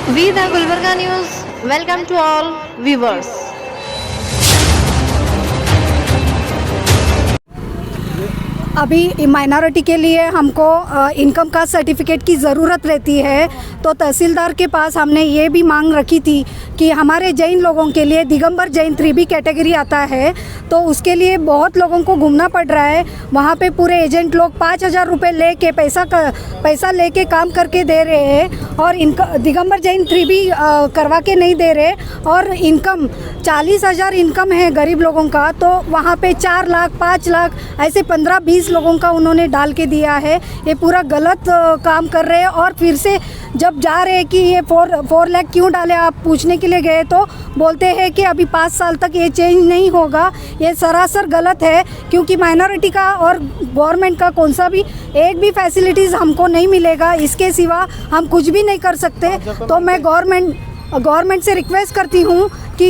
We the Gulbarga News welcome to all viewers. अभी minority के लिए हमको इनकम कास्ट सर्टिफिकेट की ज़रूरत रहती है, तो तहसीलदार के पास हमने ये भी मांग रखी थी कि हमारे जैन लोगों के लिए दिगंबर जैन 3B कैटेगरी आता है, तो उसके लिए बहुत लोगों को घूमना पड़ रहा है। वहाँ पे पूरे एजेंट लोग 5,000 रुपये लेके पैसा लेके काम करके दे रहे हैं और दिगंबर जैन 3B करवा के नहीं दे रहे। और इनकम 40,000 इनकम है गरीब लोगों का, तो वहाँ पे 4 लाख 5 लाख ऐसे 15-20 लोगों का उन्होंने डाल के दिया है। ये पूरा गलत काम कर रहे हैं। और फिर से जब जा रहे हैं कि ये 4 लाख क्यों डाले, आप पूछने के लिए गए तो बोलते हैं कि अभी 5 साल तक ये चेंज नहीं होगा। ये सरासर गलत है, क्योंकि माइनॉरिटी का और गवर्नमेंट का कौन सा भी एक भी फैसिलिटीज़ हमको नहीं मिलेगा, इसके सिवा हम कुछ भी नहीं कर सकते। तो मैं गवर्नमेंट से रिक्वेस्ट करती हूँ कि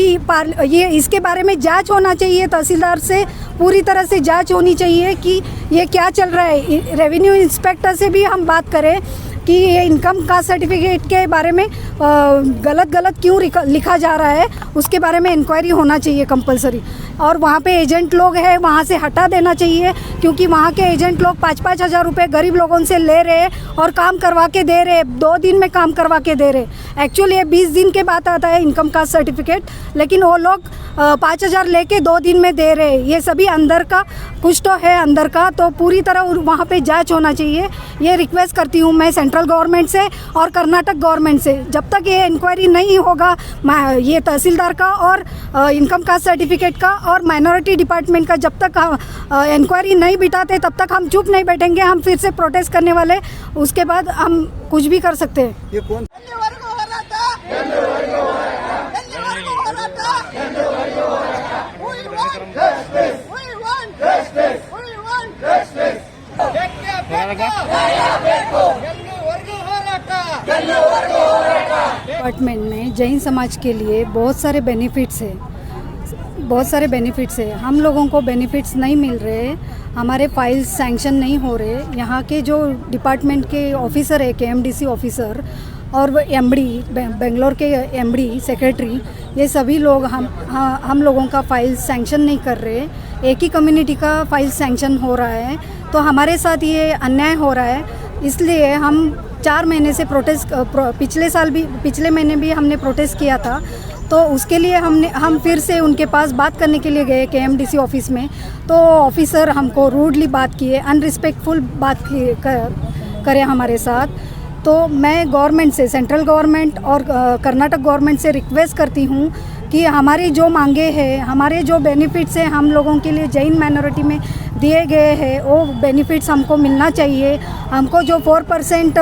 ये इसके बारे में जांच होना चाहिए, तहसीलदार से पूरी तरह से जांच होनी चाहिए कि ये क्या चल रहा है। रेवेन्यू इंस्पेक्टर से भी हम बात करें कि ये इनकम कास्ट सर्टिफिकेट के बारे में गलत क्यों लिखा जा रहा है, उसके बारे में इंक्वायरी होना चाहिए कंपलसरी। और वहाँ पे एजेंट लोग हैं, वहाँ से हटा देना चाहिए, क्योंकि वहाँ के एजेंट लोग 5-5 हज़ार रुपये गरीब लोगों से ले रहे हैं और काम करवा के दे रहे हैं, 2 दिन में काम करवा के दे रहे हैं। एक्चुअली ये 20 दिन के बाद आता है इनकम कास्ट सर्टिफिकेट, लेकिन वो लोग 5,000 लेके 2 दिन में दे रहे हैं। ये सभी अंदर का कुछ तो है अंदर का, तो पूरी तरह वहाँ पे जांच होना चाहिए। ये रिक्वेस्ट करती हूँ मैं सेंट्रल गवर्नमेंट से और कर्नाटक गवर्नमेंट से। जब तक ये इंक्वायरी नहीं होगा, ये तहसीलदार का और इनकम कास्ट सर्टिफिकेट का और माइनॉरिटी डिपार्टमेंट का जब तक इंक्वायरी नहीं बिठाते, तब तक हम चुप नहीं बैठेंगे। हम फिर से प्रोटेस्ट करने वाले, उसके बाद हम कुछ भी कर सकते हैं। ये कौन डिपार्टमेंट में जैन समाज के लिए बहुत सारे बेनिफिट्स है। हम लोगों को बेनिफिट्स नहीं मिल रहे, हमारे फाइल्स सैंक्शन नहीं हो रहे। यहाँ के जो डिपार्टमेंट के ऑफिसर है, KMDC ऑफिसर और MD बेंगलोर के MD सेक्रेटरी, ये सभी लोग हम लोगों का फाइल सैंक्शन नहीं कर रहे। एक ही कम्युनिटी का फाइल सैंक्शन हो रहा है, तो हमारे साथ ये अन्याय हो रहा है। इसलिए हम 4 महीने से प्रोटेस्ट, पिछले महीने भी हमने प्रोटेस्ट किया था, तो उसके लिए हम फिर से उनके पास बात करने के लिए गए KMDC ऑफिस में। तो ऑफिसर हमको रूडली बात किए, अनरिस्पेक्टफुल बात करे हमारे साथ। तो मैं गवर्नमेंट से, सेंट्रल गवर्नमेंट और कर्नाटक गवर्नमेंट से रिक्वेस्ट करती हूँ कि हमारी जो मांगे हैं, हमारे जो बेनिफिट्स हैं हम लोगों के लिए जैन माइनॉरिटी में दिए गए हैं, वो बेनिफिट्स हमको मिलना चाहिए। हमको जो 4%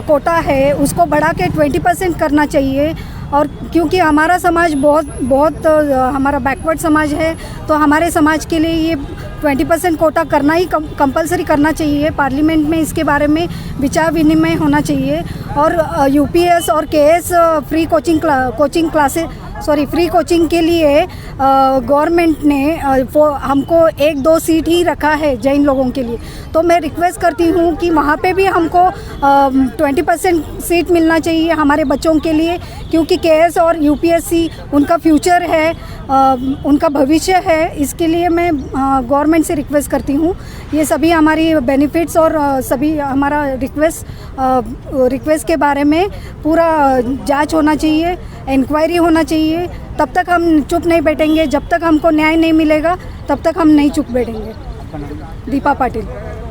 कोटा है उसको बढ़ा के 20% करना चाहिए। और क्योंकि हमारा समाज बहुत हमारा बैकवर्ड समाज है, तो हमारे समाज के लिए ये 20% कोटा करना ही कंपलसरी करना चाहिए। पार्लियामेंट में इसके बारे में विचार विनिमय होना चाहिए। और UPS और KS फ्री कोचिंग के लिए गवर्नमेंट ने हमको 1-2 सीट ही रखा है जैन लोगों के लिए। तो मैं रिक्वेस्ट करती हूँ कि वहाँ पे भी हमको 20% सीट मिलना चाहिए हमारे बच्चों के लिए, क्योंकि KS और UPSC उनका फ्यूचर है, उनका भविष्य है। इसके लिए मैं गवर्नमेंट से रिक्वेस्ट करती हूँ, ये सभी हमारी बेनिफिट्स और सभी हमारा रिक्वेस्ट के बारे में पूरा जांच होना चाहिए, इंक्वायरी होना चाहिए। तब तक हम चुप नहीं बैठेंगे, जब तक हमको न्याय नहीं मिलेगा तब तक हम नहीं चुप बैठेंगे। दीपा पाटिल।